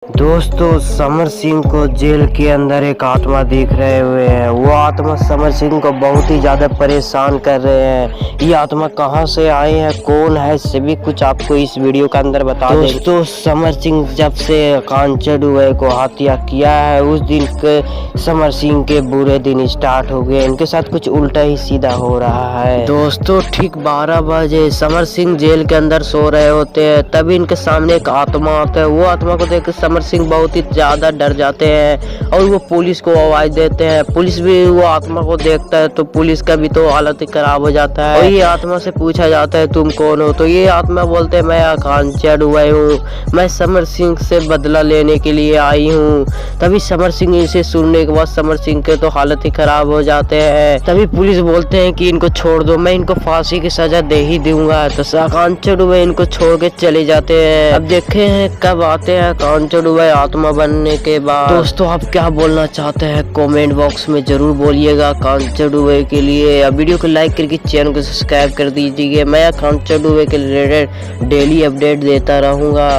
दोस्तों, समर सिंह को जेल के अंदर एक आत्मा देख रहे हुए हैं। वो आत्मा समर सिंह को बहुत ही ज्यादा परेशान कर रहे हैं। ये आत्मा कहां से आए हैं, कौन है, सभी कुछ आपको इस वीडियो के अंदर बता दें। दोस्तों, समर सिंह जब से कांचन डुबे को हत्या किया है, उस दिन के समर सिंह के बुरे दिन स्टार्ट हो गए। इनके साथ कुछ उल्टा ही सीधा हो रहा है। दोस्तों, ठीक 12 बजे समर सिंह जेल के अंदर सो रहे होते हैं, तभी इनके सामने एक आत्मा आता है। वो आत्मा को देख समर सिंह बहुत ही ज्यादा डर जाते हैं और वो पुलिस को आवाज देते हैं। पुलिस भी वो आत्मा को देखता है तो पुलिस का भी तो हालत ही खराब हो जाता है। और ये आत्मा से पूछा जाता है तुम कौन हो, तो ये आत्मा बोलते हैं मैं आकांक्षा डुबे हूँ, मैं समर सिंह से बदला लेने के लिए आई हूँ। तभी समर सिंह इसे सुनने के बाद समर सिंह के तो हालत ही खराब हो जाते हैं। तभी पुलिस बोलते हैं कि इनको छोड़ दो, मैं इनको फांसी की सजा दे ही दूंगा। तो आकांक्षा डुबे इनको छोड़ के चले जाते हैं। अब देखे हैं कब आते हैं आकांक्षा डुबे आत्मा बनने के बाद। दोस्तों, आप क्या बोलना चाहते हैं कमेंट बॉक्स में जरूर बोलिएगा आकांक्षा डुबे के लिए। अब वीडियो को लाइक करके चैनल को सब्सक्राइब कर दीजिए। मैं आकांक्षा डुबे के रिलेटेड डेली अपडेट देता रहूंगा।